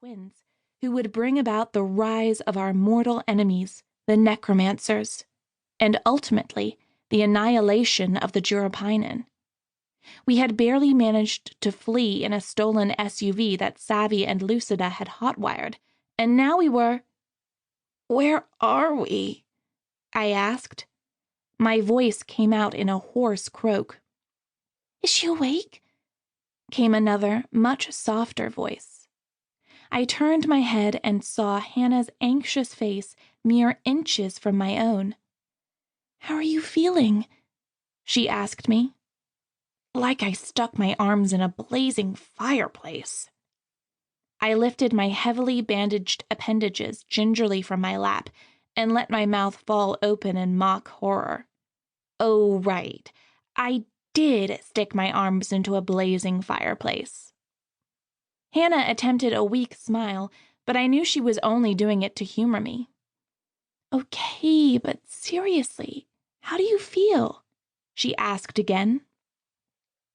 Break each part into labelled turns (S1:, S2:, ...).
S1: twins who would bring about the rise of our mortal enemies, the necromancers, and ultimately the annihilation of the Jurapinen. We had barely managed to flee in a stolen SUV that Savvy and Lucida had hotwired, and now we were... "Where are we?" I asked. My voice came out in a hoarse croak. "Is she awake?" came another, much softer voice. I turned my head and saw Hannah's anxious face mere inches from my own. "How are you feeling?" she asked me. Like I stuck my arms in a blazing fireplace. I lifted my heavily bandaged appendages gingerly from my lap and let my mouth fall open in mock horror. Oh, right. I did stick my arms into a blazing fireplace. Hannah attempted a weak smile, but I knew she was only doing it to humor me. "Okay, but seriously, how do you feel?" she asked again.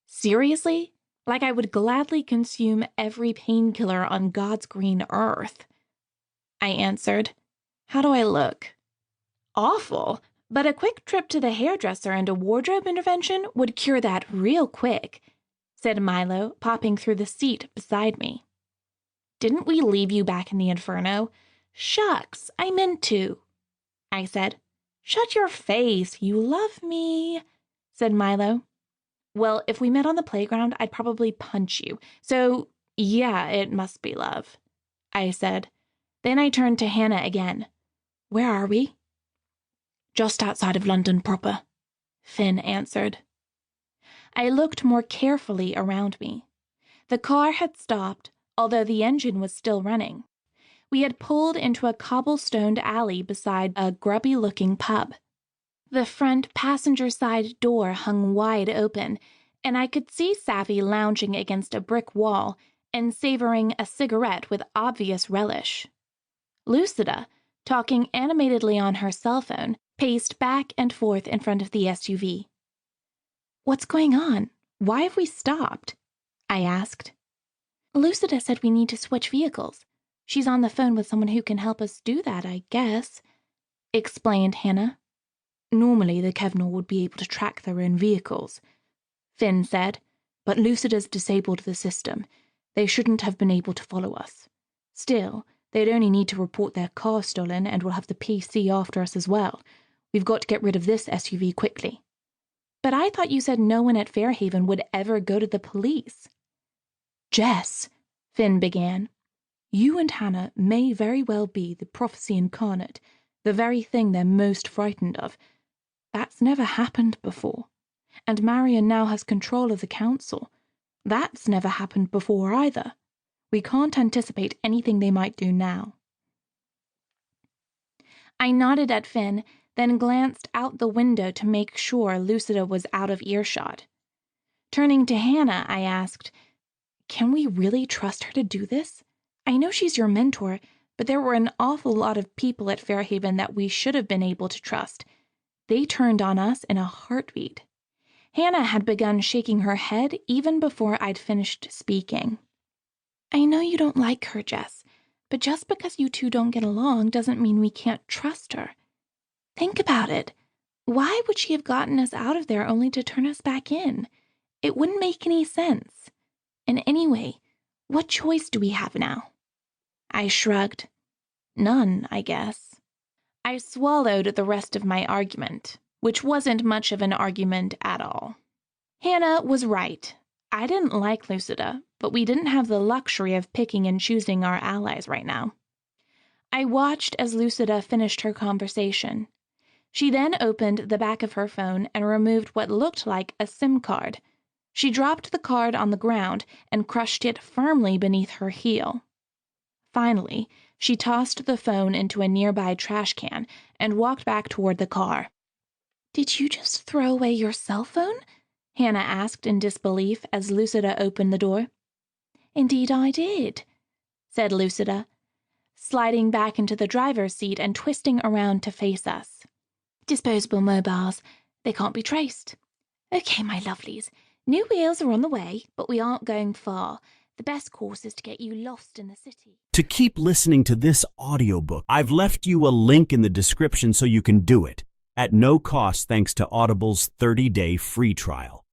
S1: Seriously? Like I would gladly consume every painkiller on God's green earth. I answered. "How do I look?" "Awful, but a quick trip to the hairdresser and a wardrobe intervention would cure that real quick," said Milo, popping through the seat beside me. "Didn't we leave you back in the inferno?" "Shucks, I meant to," I said. "Shut your face, you love me," said Milo. "Well, if we met on the playground, I'd probably punch you. So, yeah, it must be love," I said. Then I turned to Hannah again. "Where are we?" "Just outside of London proper," Finn answered. I looked more carefully around me. The car had stopped, although the engine was still running. We had pulled into a cobblestoned alley beside a grubby-looking pub. The front passenger side door hung wide open, and I could see Savvy lounging against a brick wall and savoring a cigarette with obvious relish. Lucida, talking animatedly on her cell phone, paced back and forth in front of the SUV. "What's going on? Why have we stopped?" I asked. "Lucida said we need to switch vehicles. She's on the phone with someone who can help us do that, I guess," explained Hannah. "Normally, the Kevnor would be able to track their own vehicles," Finn said, "but Lucida's disabled the system. They shouldn't have been able to follow us. Still, they'd only need to report their car stolen and we'll have the PC after us as well. We've got to get rid of this SUV quickly." "But I thought you said no one at Fairhaven would ever go to the police." "Jess," Finn began, "you and Hannah may very well be the prophecy incarnate, the very thing they're most frightened of. That's never happened before. And Marion now has control of the council. That's never happened before either. We can't anticipate anything they might do now." I nodded at Finn, then glanced out the window to make sure Lucida was out of earshot. Turning to Hannah, I asked, "Can we really trust her to do this? I know she's your mentor, but there were an awful lot of people at Fairhaven that we should have been able to trust. They turned on us in a heartbeat." Hannah had begun shaking her head even before I'd finished speaking. "I know you don't like her, Jess, but just because you two don't get along doesn't mean we can't trust her. Think about it. Why would she have gotten us out of there only to turn us back in? It wouldn't make any sense. And anyway, what choice do we have now?" I shrugged. "None, I guess." I swallowed the rest of my argument, which wasn't much of an argument at all. Hannah was right. I didn't like Lucida, but we didn't have the luxury of picking and choosing our allies right now. I watched as Lucida finished her conversation. She then opened the back of her phone and removed what looked like a SIM card. She dropped the card on the ground and crushed it firmly beneath her heel. Finally, she tossed the phone into a nearby trash can and walked back toward the car. "Did you just throw away your cell phone?" Hannah asked in disbelief as Lucida opened the door. "Indeed I did," said Lucida, sliding back into the driver's seat and twisting around to face us. "Disposable mobiles. They can't be traced. Okay, my lovelies. New wheels are on the way, but we aren't going far. The best course is to get you lost in the city.
S2: To keep listening to this audiobook, I've left you a link in the description so you can do it, at no cost thanks to Audible's 30-day free trial.